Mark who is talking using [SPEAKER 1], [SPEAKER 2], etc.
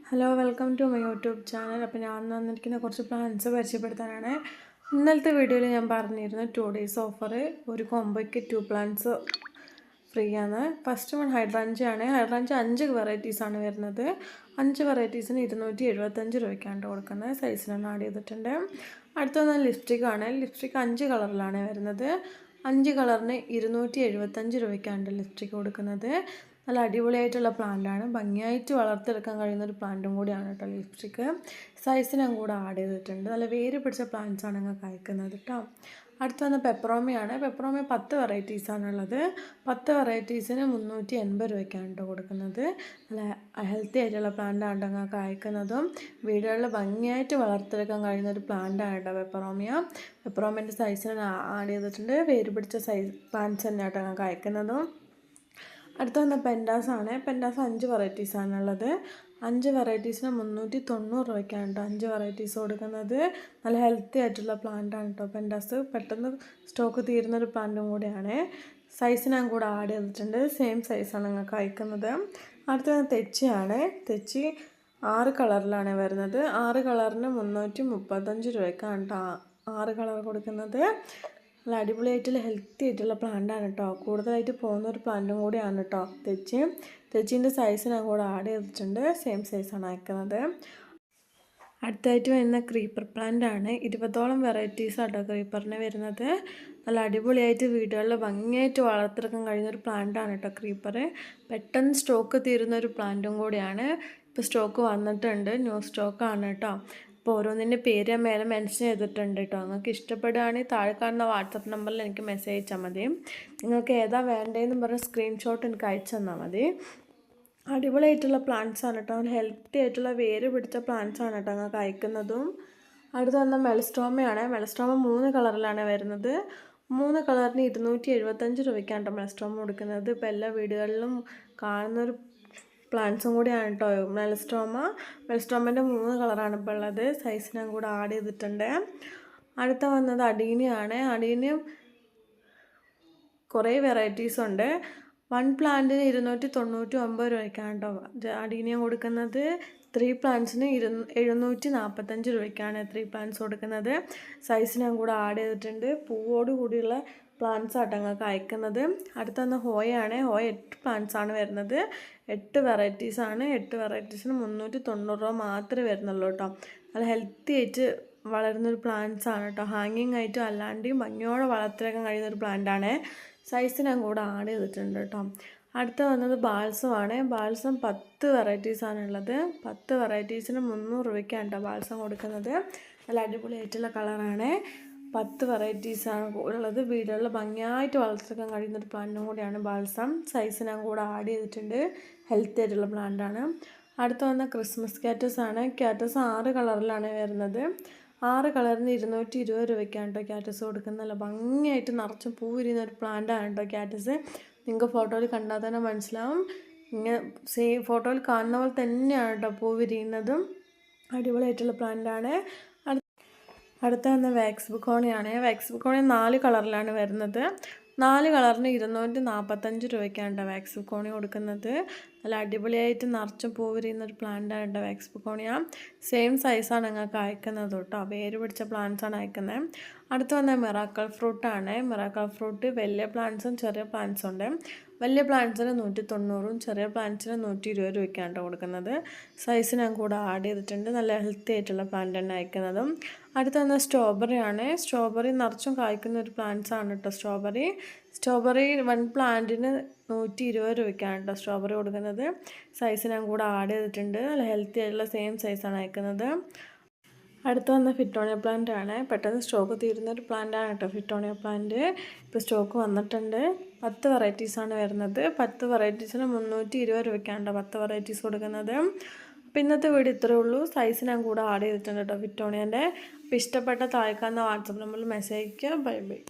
[SPEAKER 1] Hello welcome to my YouTube channel. അപ്പോൾ ഞാൻ വന്നിരിക്കുന്ന കുറച്ച് പ്ലാൻസ് പരിചയപ്പെടുത്താനാണ്. ഇന്നലത്തെ വീഡിയോയിൽ ഞാൻ പറഞ്ഞിരുന്നു 2 days ഓഫർ ഒരു കോംബോയ്ക്ക് 2 പ്ലാൻസ് ഫ്രീ ആണ്. ഫസ്റ്റ് വൺ ഹൈഡ്രാഞ്ച് ആണ്. ഹൈഡ്രാഞ്ച് 5 വെറൈറ്റീസാണ് വരുന്നത്. 5 വെറൈറ്റീസിന് 275 രൂപയ്ക്കാണ് കൊടുക്കുന്നത്. സൈസിലാണ് ആഡ് ചെയ്തിട്ടുണ്ട്. അടുത്തത് ലിപ്സ്റ്റിക് ആണ്. ലിപ്സ്റ്റിക് 5 കളറിലാണ് വരുന്നത്. 5 കളറിന് 275 രൂപയ്ക്കാണ് ലിപ്സ്റ്റിക് കൊടുക്കുന്നത്. നല്ല അടിപൊളിയായിട്ടുള്ള പ്ലാന്റാണ്. ഭംഗിയായിട്ട് വളർത്തെടുക്കാൻ കഴിയുന്ന ഒരു പ്ലാന്റും കൂടിയാണ് കേട്ടോ ലിപ്സ്റ്റിക്ക്. സൈസിനും കൂടെ ആഡ് ചെയ്തിട്ടുണ്ട്. നല്ല വേര് പിടിച്ച പ്ലാന്റ്സാണ് നിങ്ങൾക്ക് അയക്കുന്നത് കേട്ടോ. അടുത്ത് വന്ന പെപ്പറോമയാണ്. പെപ്പറോമ 10 വെറൈറ്റീസാണുള്ളത്. 10 വെറൈറ്റീസിന് 380 രൂപയ്ക്കാണ് കേട്ടോ കൊടുക്കുന്നത്. നല്ല ഹെൽത്തി ആയിട്ടുള്ള പ്ലാന്റാണ് നിങ്ങൾക്ക് അയക്കുന്നതും. വീടുകളിൽ ഭംഗിയായിട്ട് വളർത്തെടുക്കാൻ കഴിയുന്ന ഒരു പ്ലാന്റാണ് കേട്ടോ പെപ്പറോമിയ. പെപ്പറോമേൻ്റെ സൈസിന് ആഡ് ചെയ്തിട്ടുണ്ട്. വേര് പിടിച്ച പ്ലാന്റ്സ് തന്നെ കേട്ടോ നിങ്ങൾക്ക് അയക്കുന്നതും. അടുത്ത വന്ന പെൻഡാസാണ്. പെൻഡാസ് 5 വെറൈറ്റീസാണുള്ളത്. 5 വെറൈറ്റീസിന് 390 രൂപയ്ക്കാണ് കേട്ടോ 5 വെറൈറ്റീസ് കൊടുക്കുന്നത്. നല്ല ഹെൽത്തി ആയിട്ടുള്ള പ്ലാന്റാണ് കേട്ടോ പെൻഡാസ്. പെട്ടെന്ന് സ്റ്റോക്ക് തീരുന്നൊരു പ്ലാന്റും കൂടിയാണ്. സൈസ് ഞാൻ കൂടെ ആഡ് ചെയ്തിട്ടുണ്ട്. സെയിം സൈസാണ് നിങ്ങൾക്ക് അയക്കുന്നത്. അടുത്തത് തെച്ചിയാണ്. തെച്ചി 6 കളറിലാണ് വരുന്നത്. 6 കളറിന് 335 രൂപയ്ക്കാണ് കേട്ടോ 6 കളർ കൊടുക്കുന്നത്. നല്ല അടിപൊളിയായിട്ടുള്ള ഹെൽത്തി ആയിട്ടുള്ള പ്ലാന്റാണ് കേട്ടോ. കൂടുതലായിട്ട് പോകുന്ന ഒരു പ്ലാന്റും കൂടിയാണ് കേട്ടോ തെച്ചി. തെച്ചീൻ്റെ സൈസ് ഞാൻ കൂടെ ആഡ് ചെയ്തിട്ടുണ്ട്. സെയിം സൈസാണ് അയക്കുന്നത്. അടുത്തായിട്ട് വരുന്ന ക്രീപ്പർ പ്ലാന്റ് ആണ്. 20ഓളം വെറൈറ്റീസ് ആട്ടോ ക്രീപ്പറിന് വരുന്നത്. നല്ല അടിപൊളിയായിട്ട് വീടുകളിൽ ഭംഗിയായിട്ട് വളർത്തെടുക്കാൻ കഴിയുന്ന ഒരു പ്ലാന്റാണ് കേട്ടോ ക്രീപ്പർ. പെട്ടെന്ന് സ്റ്റോക്ക് തീരുന്ന ഒരു പ്ലാന്റും കൂടിയാണ്. ഇപ്പോൾ സ്റ്റോക്ക് വന്നിട്ടുണ്ട്. ന്യൂ സ്റ്റോക്കാണ് കേട്ടോ. അപ്പോൾ ഓരോന്നിൻ്റെ പേര് ഞാൻ മേലെ മെൻഷൻ ചെയ്തിട്ടുണ്ട് കേട്ടോ. നിങ്ങൾക്ക് ഇഷ്ടപ്പെടുകയാണെങ്കിൽ താഴെ കാണുന്ന വാട്സപ്പ് നമ്പറിൽ എനിക്ക് മെസ്സേജ് അയച്ചാൽ മതി. നിങ്ങൾക്ക് ഏതാ വേണ്ടതെന്ന് പറഞ്ഞ സ്ക്രീൻഷോട്ട് എനിക്ക് അയച്ചു തന്നാൽ മതി. അടിപൊളിയായിട്ടുള്ള പ്ലാന്റ്സാണ് കേട്ടോ. ഹെൽത്തി ആയിട്ടുള്ള വേര് പിടിച്ച പ്ലാന്റ്സാണ് കേട്ടോ നിങ്ങൾക്ക് അയക്കുന്നതും. അടുത്ത് വന്ന മെലസ്ട്രോമയാണ്. മെലസ്ട്രോമ 3 കളറിലാണ് വരുന്നത്. 3 കളറിന് 275 രൂപയ്ക്കാണ് കേട്ടോ മെലസ്ട്രോമ കൊടുക്കുന്നത്. ഇപ്പോൾ എല്ലാ വീടുകളിലും കാണുന്നൊരു പ്ലാന്റ്സും കൂടിയാണ് കേട്ടോ മെലസ്ട്രോമേൻ്റെ 3 കളറാണ് ഇപ്പോൾ ഉള്ളത്. സൈസ് ഞാൻ കൂടെ ആഡ് ചെയ്തിട്ടുണ്ട്. അടുത്ത വന്നത് അഡീനിയാണ്. അഡീനിയം കുറേ വെറൈറ്റീസ് ഉണ്ട്. 1 പ്ലാന്റിന് 299 രൂപയ്ക്കാണ് കേട്ടോ അഡീനിയം കൊടുക്കുന്നത്. 3 പ്ലാന്റ്സിന് 745 രൂപയ്ക്കാണ് 3 പ്ലാന്റ്സ് കൊടുക്കുന്നത്. സൈസ് ഞാൻ കൂടെ ആഡ് ചെയ്തിട്ടുണ്ട്. പൂവോട് കൂടിയുള്ള പ്ലാന്റ്സ് ആട്ടോ നിങ്ങൾക്ക് അയക്കുന്നത്. അടുത്ത വന്ന ഹോയാണ്. ഹോയ 8 പ്ലാന്റ്സ് ആണ് വരുന്നത്. 8 വെറൈറ്റീസാണ്. 8 വെറൈറ്റീസിന് 390 രൂപ മാത്രമേ വരുന്നുള്ളൂ കേട്ടോ. നല്ല ഹെൽത്തി ആയിട്ട് വളരുന്നൊരു പ്ലാന്റ്സ് ആണ് കേട്ടോ. ഹാങ്ങിങ് ആയിട്ടും അല്ലാണ്ടും ഭംഗിയോടെ വളർത്തിയെടുക്കാൻ കഴിയുന്നൊരു പ്ലാന്റാണ്. സൈസ് ഞാൻ കൂടെ ആഡ് ചെയ്തിട്ടുണ്ട് കേട്ടോ. അടുത്ത വന്നത് ബാൾസമാണ്. ബാൾസം 10 വെറൈറ്റീസാണുള്ളത്. 10 വെറൈറ്റീസിന് 300 രൂപയ്ക്കാണ് കേട്ടോ ബാൾസം കൊടുക്കുന്നത്. നല്ല അടിപൊളിയായിട്ടുള്ള കളറാണ്. 10 വെറൈറ്റീസാണ് ഉള്ളത്. വീടുകളിൽ ഭംഗിയായിട്ട് വളർത്തിയെടുക്കാൻ കഴിയുന്നൊരു പ്ലാന്റും കൂടിയാണ് ബാൾസം. സൈസ് ഞാൻ കൂടെ ആഡ് ചെയ്തിട്ടുണ്ട്. ഹെൽത്തി ആയിട്ടുള്ള പ്ലാന്റാണ്. അടുത്ത വന്ന ക്രിസ്മസ് ക്യാറ്റസ് ആണ്. ക്യാറ്റസ് 6 കളറിലാണ് വരുന്നത്. 6 കളറിന് 220 രൂപയ്ക്കാണ് കേട്ടോ ക്യാറ്റസ് കൊടുക്കുന്നത്. നല്ല ഭംഗിയായിട്ട് നിറച്ച് പൂ വിരിയുന്ന ഒരു പ്ലാന്റാണ് കേട്ടോ ക്യാറ്റസ്. നിങ്ങൾക്ക് ഫോട്ടോയിൽ കണ്ടാൽ തന്നെ മനസ്സിലാവും. ഇങ്ങനെ സെയിം ഫോട്ടോയിൽ കാണുന്ന പോലെ തന്നെയാണ് കേട്ടോ പൂ വിരിയുന്നതും. അടിപൊളിയായിട്ടുള്ള പ്ലാന്റാണ്. അടുത്ത വന്ന വാക്സ് ബുക്കോണിയാണ്. വാക്സ് ബുക്കോണി 4 കളറിലാണ് വരുന്നത്. 4 കളറിന് 245 രൂപയ്ക്കാണ് കേട്ടോ വാക്സ് ബുക്കോണി കൊടുക്കുന്നത്. നല്ല അടിപൊളിയായിട്ട് നിറച്ചും പൂ വിരിയുന്നൊരു പ്ലാന്റാണ് കേട്ടോ വാക്സ് ബുക്കോണിയ. സെയിം സൈസാണ് നിങ്ങൾക്ക് അയക്കുന്നത് കേട്ടോ. വേര് പിടിച്ച പ്ലാന്റ്സാണ് അയക്കുന്നത്. അടുത്ത് വന്ന മിറാക്കിൾ ഫ്രൂട്ടാണ്. മിറാക്കിൾ ഫ്രൂട്ട് വലിയ പ്ലാന്റ്സും ചെറിയ പ്ലാന്റ്സും ഉണ്ട്. വലിയ പ്ലാന്റ്സിന് 190 ചെറിയ പ്ലാന്റ്സിന് 120 രൂപയ്ക്കാണ് കേട്ടോ കൊടുക്കുന്നത്. സൈസ് ഞാൻ കൂടെ ആഡ് ചെയ്തിട്ടുണ്ട്. നല്ല ഹെൽത്തി ആയിട്ടുള്ള പ്ലാന്റ് തന്നെ അയക്കുന്നതും. അടുത്ത വന്ന സ്ട്രോബെറി ആണ്. സ്ട്രോബെറി നിറച്ചും കായ്ക്കുന്ന ഒരു പ്ലാന്റ്സ് ആണ് കേട്ടോ സ്ട്രോബെറി. 1 പ്ലാന്റിന് 120 രൂപയ്ക്കാണ് കേട്ടോ സ്ട്രോബെറി കൊടുക്കുന്നത്. സൈസ് ഞാൻ കൂടെ ആഡ് ചെയ്തിട്ടുണ്ട്. നല്ല ഹെൽത്തി ആയിട്ടുള്ള സെയിം സൈസാണ് അയക്കുന്നത്. അടുത്ത വന്ന ഫിറ്റോണിയ പ്ലാന്റ് ആണ്. പെട്ടെന്ന് സ്റ്റോക്ക് തീരുന്നൊരു പ്ലാന്റാണ് കേട്ടോ ഫിറ്റോണിയ പ്ലാന്റ്. ഇപ്പോൾ സ്റ്റോക്ക് വന്നിട്ടുണ്ട്. 10 വെറൈറ്റീസാണ് വരുന്നത്. 10 വെറൈറ്റീസിന് 320 രൂപയ്ക്കാണ് കേട്ടോ 10 വെറൈറ്റീസ് കൊടുക്കുന്നത്. അപ്പോൾ ഇന്നത്തെ വീഡിയോ ഇത്രയേ ഉള്ളൂ. സൈസ് ഞാൻ കൂടെ ആഡ് ചെയ്തിട്ടുണ്ട് കേട്ടോ ഫിറ്റോണിയൻ്റെ. അപ്പോൾ ഇഷ്ടപ്പെട്ട താഴെ കാണുന്ന വാട്സപ്പ് നമ്പറിൽ മെസ്സേജ് അയയ്ക്കുക. Bye bye.